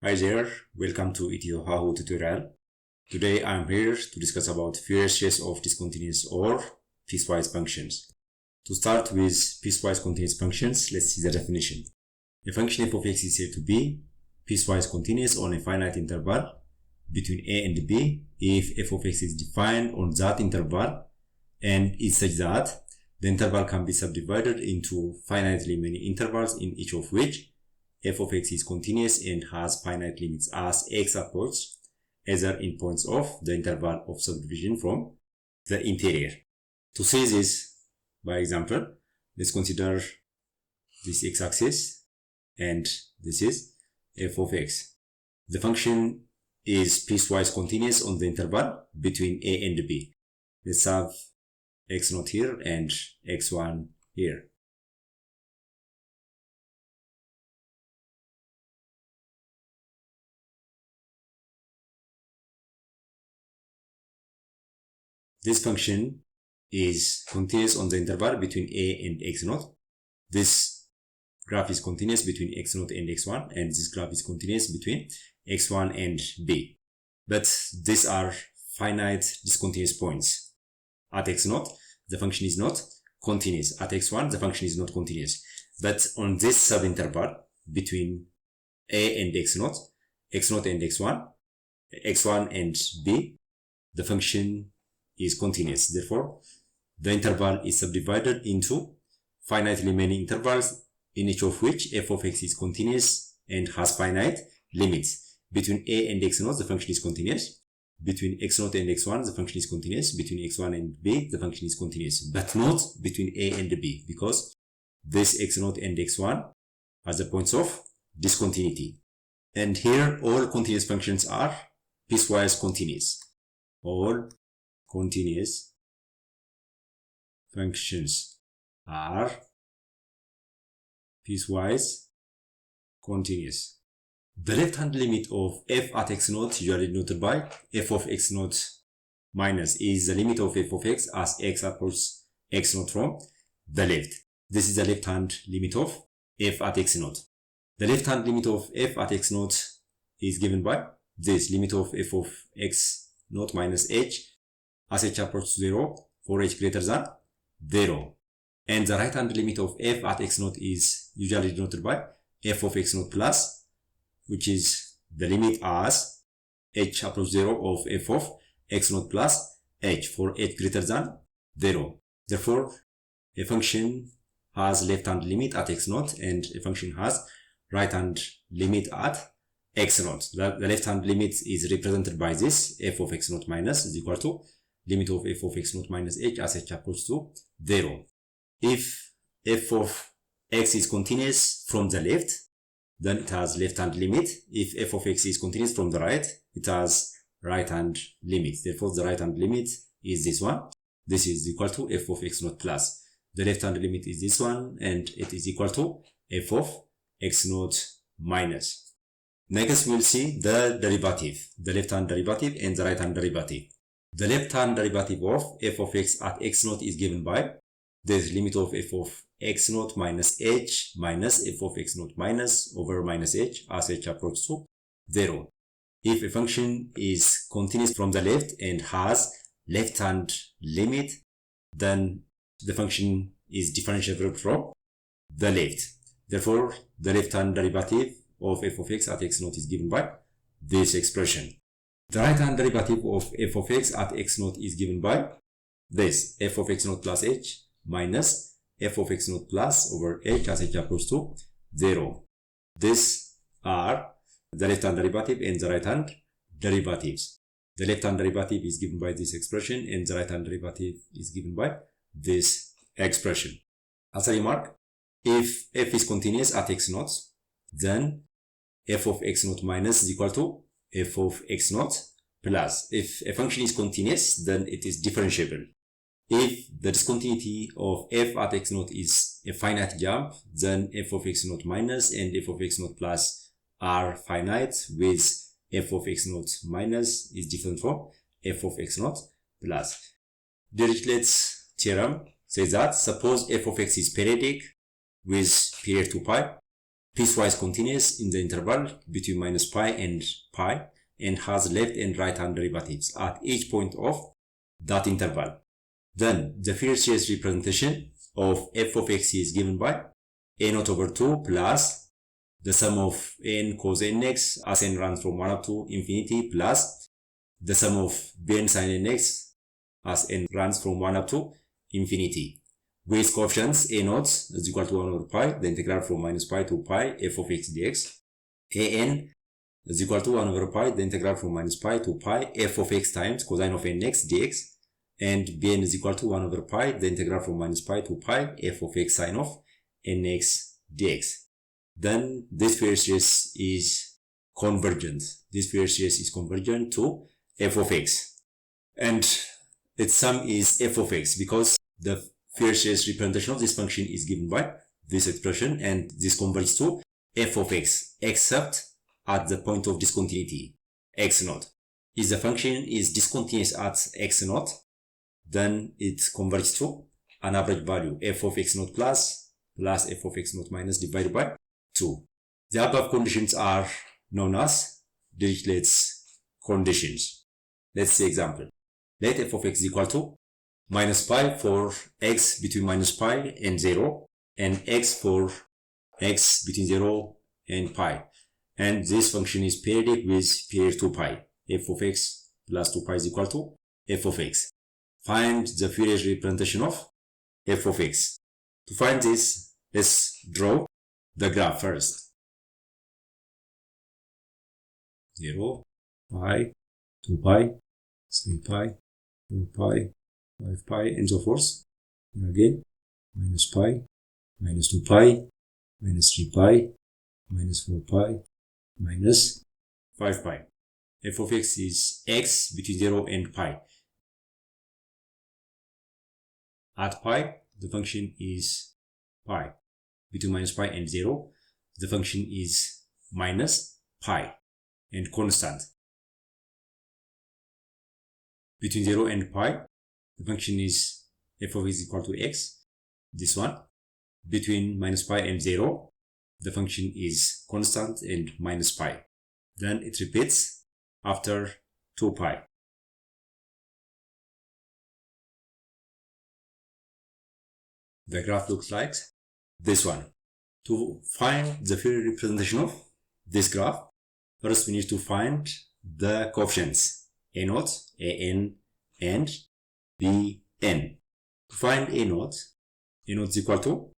Hi there, welcome to Ethio-Hahu tutorial. Today I am here to discuss about Fourier series of discontinuous or piecewise functions. To start with piecewise continuous functions, let's see the definition. A function f of x is said to be piecewise continuous on a finite interval between a and b if f of x is defined on that interval and is such that the interval can be subdivided into finitely many intervals in each of which f of x is continuous and has finite limits as x approaches either in points of the interval of subdivision from the interior. To see this by example, let's consider this x-axis and this is f of x. The function is piecewise continuous on the interval between a and b. Let's have x0 here and x1 here. This function is continuous on the interval between a and x0. This graph is continuous between x0 and x1, and this graph is continuous between x1 and b. But these are finite discontinuous points. At x0, the function is not continuous. At x1, the function is not continuous. But on this subinterval between a and x0, x0 and x1, x1 and b, the function is continuous. Therefore, the interval is subdivided into finitely many intervals in each of which f of x is continuous and has finite limits. Between a and x0, the function is continuous. Between x0 and x1, the function is continuous. Between x1 and b, the function is continuous. But not between a and b, because this x0 and x1 are the points of discontinuity. And here, all continuous functions are piecewise continuous. All continuous functions are piecewise continuous. The left-hand limit of f at x0, usually denoted by f of x0 minus, is the limit of f of x as x approaches x0 from the left. This is the left-hand limit of f at x0. The left-hand limit of f at x0 is given by this limit of f of x0 minus h as h approaches 0 for h greater than 0. And the right-hand limit of f at x0 is usually denoted by f of x0 plus, which is the limit as h approaches 0 of f of x0 plus h for h greater than 0. Therefore, a function has left-hand limit at x0 and a function has right-hand limit at x0. The left-hand limit is represented by this f of x0 minus is equal to limit of f of x0 minus h as h approaches to 0. If f of x is continuous from the left, then it has left-hand limit. If f of x is continuous from the right, it has right-hand limit. Therefore, the right-hand limit is this one. This is equal to f of x0 plus. The left-hand limit is this one, and it is equal to f of x0 minus. Next, we'll see the derivative, the left-hand derivative and the right-hand derivative. The left-hand derivative of f of x at x0 is given by this limit of f of x0 minus h minus f of x0 minus over minus h as h approaches to 0. If a function is continuous from the left and has left-hand limit, then the function is differentiable from the left. Therefore, the left-hand derivative of f of x at x0 is given by this expression. The right-hand derivative of f of x at x0 is given by this f of x0 plus h minus f of x0 plus over h as h approaches to 0. These are the left-hand derivative and the right-hand derivatives. The left-hand derivative is given by this expression and the right-hand derivative is given by this expression. As a remark, if f is continuous at x0, then f of x0 minus is equal to f of x0 plus. If a function is continuous, then it is differentiable. If the discontinuity of f at x0 is a finite jump, then f of x0 minus and f of x0 plus are finite, with f of x0 minus is different from f of x0 plus. Dirichlet's theorem says that suppose f of x is periodic with period 2 pi, piecewise continuous in the interval between minus pi and has left and right hand derivatives at each point of that interval. Then the Fourier series representation of f of x is given by a naught over 2 plus the sum of n cos nx as n runs from 1 up to infinity plus the sum of bn sin nx as n runs from 1 up to infinity. With coefficients a naught is equal to 1 over pi, the integral from minus pi to pi f of x dx. An is equal to 1 over pi, the integral from minus pi to pi f of x times cosine of nx dx. And bn is equal to 1 over pi, the integral from minus pi to pi f of x sine of nx dx. Then this Fourier series is convergent. This Fourier series is convergent to f of x. And its sum is f of x because the Fourier series representation of this function is given by this expression, and this converges to f of x except at the point of discontinuity x naught. If the function is discontinuous at x naught, then it converges to an average value f of x naught plus f of x naught minus divided by 2. The above conditions are known as Dirichlet's conditions. Let's see example. Let f of x is equal to minus pi for x between minus pi and 0, and x for x between 0 and pi. And this function is periodic with period 2 pi. F of x plus 2 pi is equal to f of x. Find the Fourier representation of f of x. To find this, let's draw the graph first. 0, pi, 2 pi, 3 pi, 4 pi, 5 pi, and so forth. And again, minus pi, minus 2 pi, minus 3 pi, minus 4 pi, minus 5 pi. F of x is x between 0 and pi. At pi, the function is pi. Between minus pi and 0, the function is minus pi and constant. Between 0 and pi, the function is f of x is equal to x, this one. Between minus pi and 0, the function is constant and minus pi. Then it repeats after 2 pi. The graph looks like this one. To find the Fourier representation of this graph, first we need to find the coefficients a naught, an, and bn. To find a naught is equal to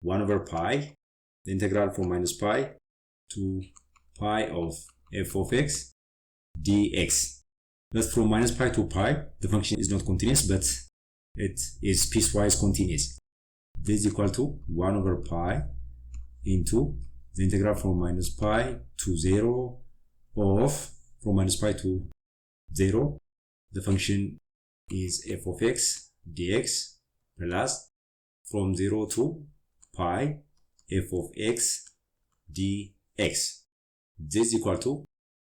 1 over pi, the integral from minus pi to pi of f of x dx. But from minus pi to pi, the function is not continuous, but it is piecewise continuous. This is equal to 1 over pi into the integral from minus pi to 0 of, from minus pi to 0, the function is f of x dx plus from 0 to pi f of x dx. This is equal to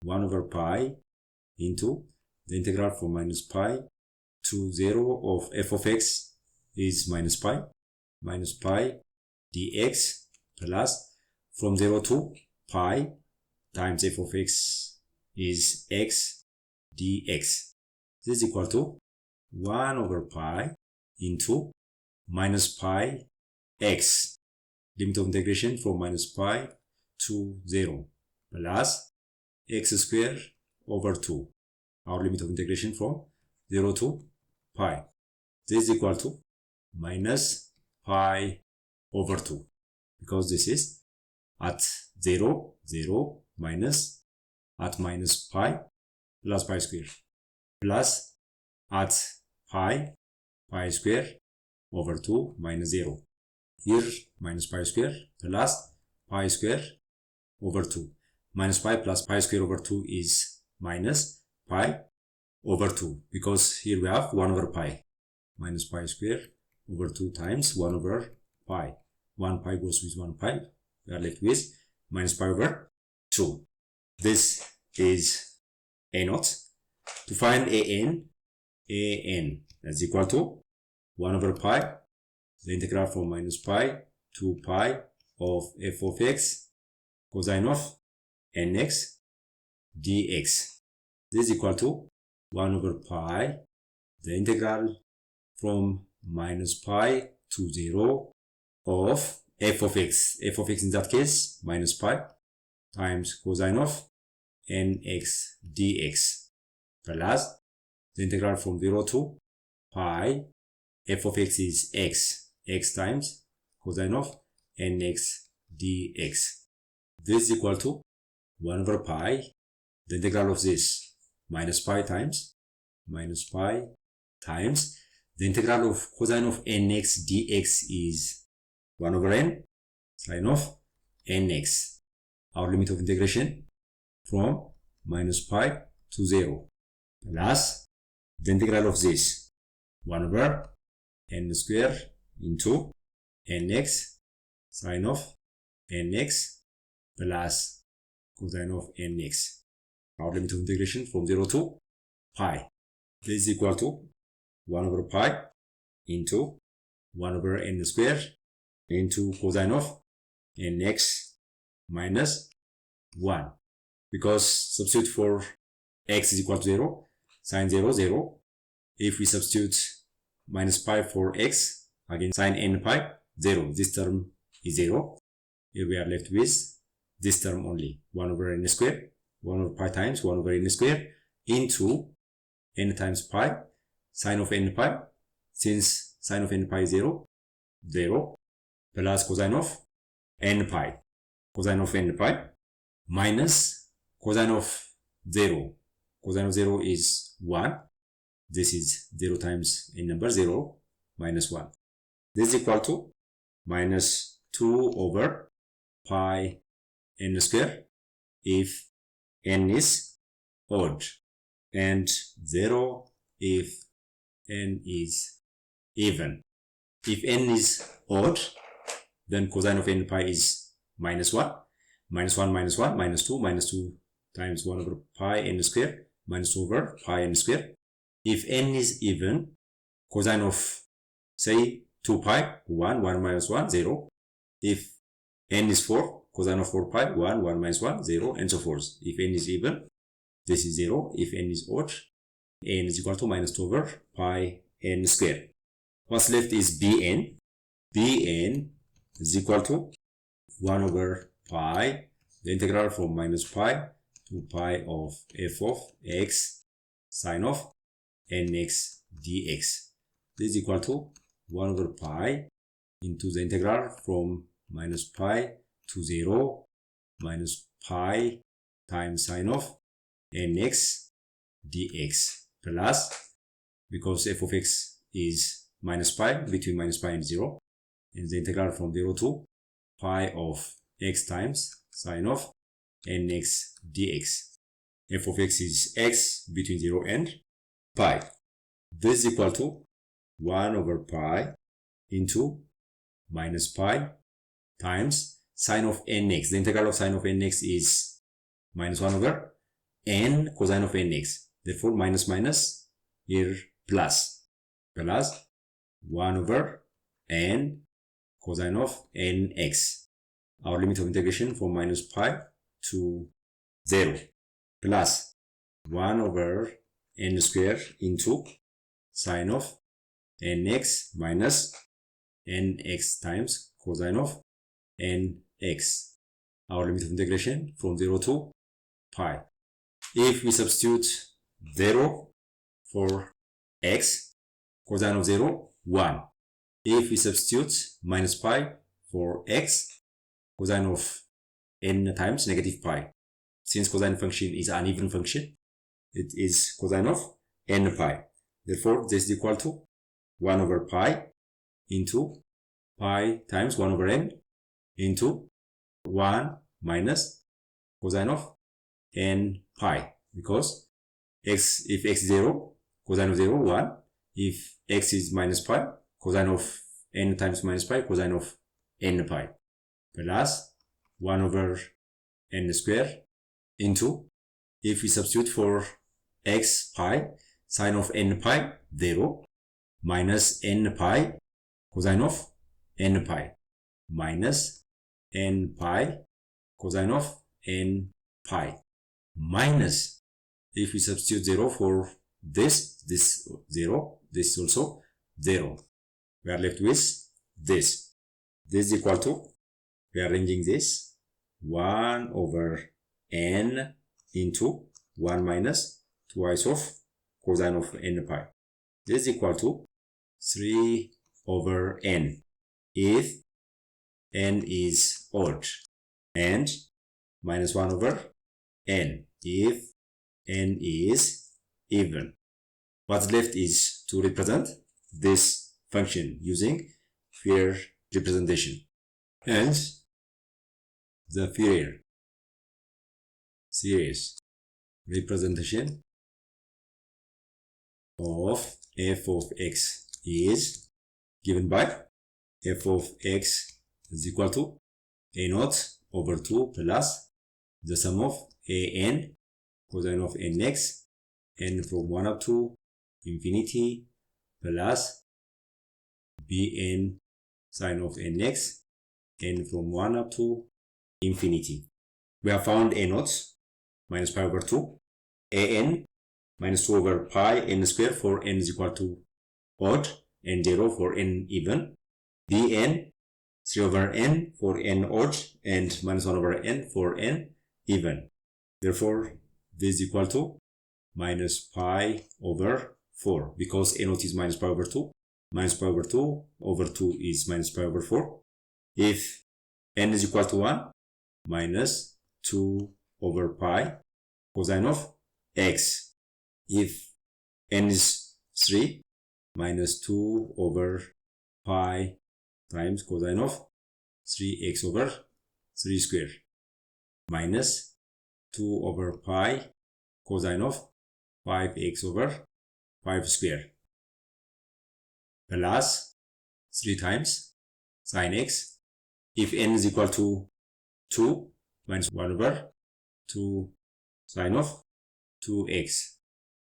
1 over pi into the integral from minus pi to 0 of f of x is minus pi dx plus from 0 to pi times f of x is x dx. This is equal to 1 over pi into minus pi x, limit of integration from minus pi to 0, plus x squared over 2, our limit of integration from 0 to pi. This is equal to minus pi over 2, because this is at 0, 0, minus at minus pi plus pi square, plus at pi square over 2 minus 0. Here minus pi square plus pi square over 2. Minus pi plus pi square over 2 is minus pi over 2, because here we have 1 over pi. Minus pi square over 2 times 1 over pi. 1 pi goes with 1 pi. We are left with minus pi over 2. This is a naught. To find an is equal to 1 over pi, the integral from minus pi to pi of f of x cosine of nx dx. This is equal to 1 over pi, the integral from minus pi to 0 of f of x in that case minus pi times cosine of nx dx plus the integral from 0 to pi, f of x is x times cosine of nx dx. This is equal to 1 over pi, the integral of this minus pi times the integral of cosine of nx dx is 1 over n sine of nx. Our limit of integration from minus pi to 0 plus the integral of this 1 over n square into nx sine of nx plus cosine of nx. Our limit of integration from 0 to pi. This is equal to 1 over pi into 1 over n square into cosine of nx minus 1. Because substitute for x is equal to 0, sine 0, 0. If we substitute minus pi for x, again sine n pi, 0. This term is 0. Here we are left with this term only, 1 over n square, 1 over pi times 1 over n square into n times pi, sine of n pi, since sine of n pi is 0, 0, plus cosine of n pi, minus cosine of 0. Cosine of 0 is 1. This is 0 times n number 0 minus 1. This is equal to minus 2 over pi n square if n is odd and 0 if n is even. If n is odd, then cosine of n pi is minus 1. Minus 1 minus 1 minus 2 minus 2 times 1 over pi n square minus 2 over pi n square. If n is even, cosine of say 2 pi 1 1 minus 1 0. If n is 4, cosine of 4 pi 1 1 minus 1 0 and so forth. If n is even, this is 0. If n is odd, n is equal to minus 2 over pi n square. What's left is bn. Bn is equal to 1 over pi, the integral from minus pi to pi of f of x sine of nx dx. This is equal to 1 over pi into the integral from minus pi to 0 minus pi times sine of nx dx plus, because f of x is minus pi, between minus pi and 0, and the integral from 0 to pi of x times sine of nx dx. F of x is x between 0 and pi. This is equal to 1 over pi into minus pi times sine of nx. The integral of sine of nx is minus 1 over n cosine of nx. Therefore, minus minus here plus 1 over n cosine of nx. Our limit of integration from minus pi to 0 plus 1 over n square into sine of nx minus nx times cosine of nx. Our limit of integration from 0 to pi. If we substitute 0 for x, cosine of 0, 1. If we substitute minus pi for x, cosine of n times negative pi. Since cosine function is an even function, it is cosine of n pi. Therefore, this is equal to 1 over pi into pi times 1 over n into 1 minus cosine of n pi. Because x, if x is 0, cosine of 0, 1. If x is minus pi, cosine of n times minus pi, cosine of n pi. Plus 1 over n square into, if we substitute for x pi, sine of n pi 0 minus n pi cosine of n pi minus n pi cosine of n pi minus, if we substitute 0 for this 0, this is also 0. We are left with this. This is equal to, we are arranging this, 1 over n into 1 minus twice of cosine of n pi. This is equal to 3 over n if n is odd, and minus 1 over n if n is even. What's left is to represent this function using Fourier representation, and the Fourier series representation of f of x is given by f of x is equal to a naught over 2 plus the sum of an cosine of nx n from 1 up to infinity plus bn sine of nx n from 1 up to infinity. We have found a naught minus pi over 2, an minus 2 over pi n square for n is equal to odd, and 0 for n even, bn 3 over n for n odd, and minus 1 over n for n even. Therefore, this is equal to minus pi over 4, because a naught is minus pi over 2, minus pi over 2 over 2 is minus pi over 4. If n is equal to 1, minus 2 over pi cosine of x. If n is 3, minus 2 over pi times cosine of 3x over 3 square minus 2 over pi cosine of 5x over 5 square plus 3 times sine x. If n is equal to 2, minus 1 over 2 sine of 2x.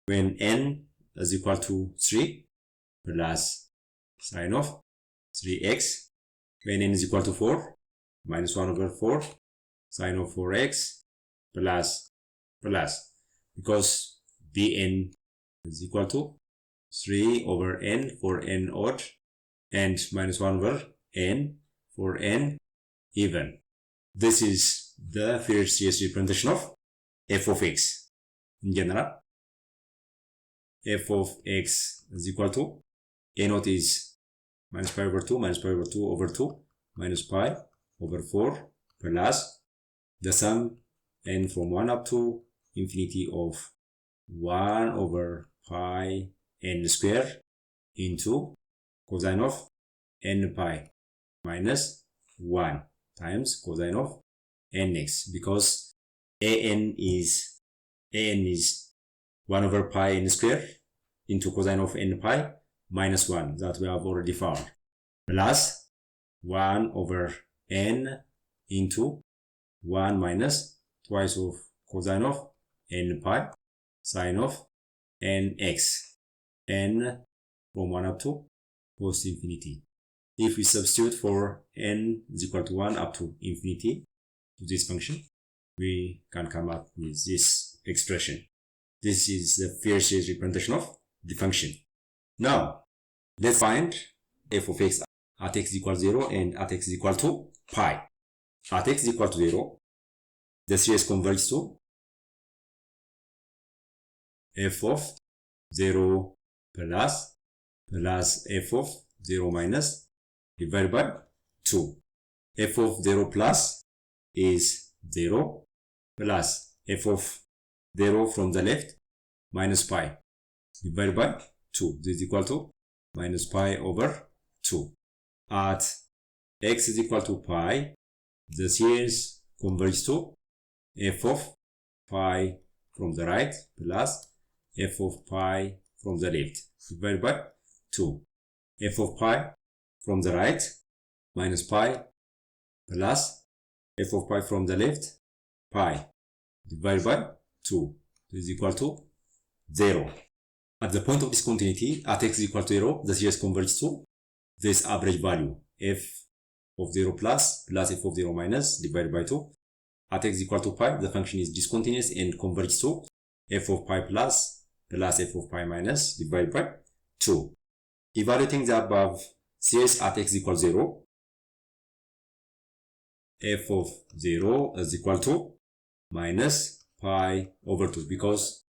When n is equal to 3, plus sine of 3x. When n is equal to 4, minus 1 over 4 sine of 4x plus, because bn is equal to 3 over n for n odd, and minus 1 over n for n even. This is the Fourier series representation of f of x. In general, f of x is equal to a naught is minus pi over 2, minus pi over 2 over 2, minus pi over 4 plus the sum n from 1 up to infinity of 1 over pi n square into cosine of n pi minus 1 times cosine of nx, because an is 1 over pi n square into cosine of n pi minus 1 that we have already found, plus 1 over n into 1 minus twice of cosine of n pi sine of nx, n from 1 up to post infinity. If we substitute for n is equal to 1 up to infinity to this function, we can come up with this expression. This is the Fourier series representation of the function. Now, let's find f of x at x is equal to 0 and at x is equal to pi. At x is equal to 0, the series converges to f of 0 plus f of 0 minus divided by 2. F of 0 plus is 0 plus f of 0 from the left minus pi divided by 2. This is equal to minus pi over 2. At x is equal to pi, the series converges to f of pi from the right plus f of pi from the left divided by 2. F of pi from the right minus pi plus f of pi from the left pi divided by 2. This is equal to 0. At the point of discontinuity, at x is equal to 0, the series converges to this average value, f of 0 plus f of 0 minus divided by 2. at x equal to pi, the function is discontinuous and converges to f of pi plus f of pi minus divided by 2. Evaluating the above series at x equals 0, f of 0 is equal to minus pi over 2, because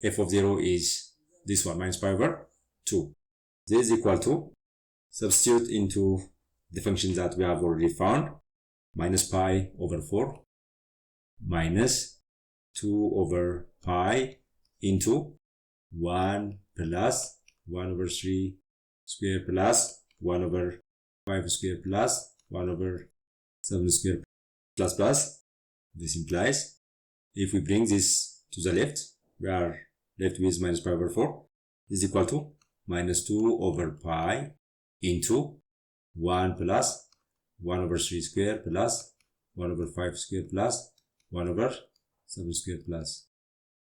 f of 0 is this one, minus pi over 2. This is equal to, substitute into the function that we have already found, minus pi over 4 minus 2 over pi into 1 plus 1 over 3 square plus 1 over 5 square plus 1 over 7 square plus. This implies if we bring this to the left, we are left with minus pi over 4 is equal to minus 2 over pi into 1 plus 1 over 3 square plus 1 over 5 square plus 1 over 7 square plus.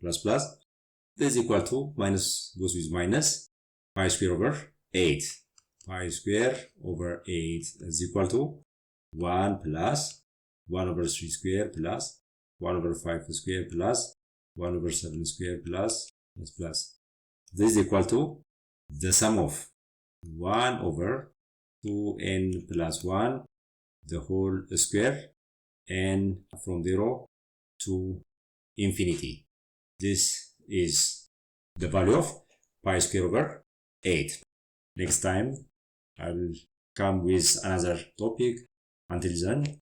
This is equal to, minus goes with minus, pi square over 8. Pi square over 8 is equal to 1 plus 1 over 3 square plus 1 over 5 square plus 1 over 7 square plus. This is equal to the sum of 1 over 2n plus 1 the whole square and from 0 to infinity. This is the value of pi square over 8. Next time I will come with another topic. Until then,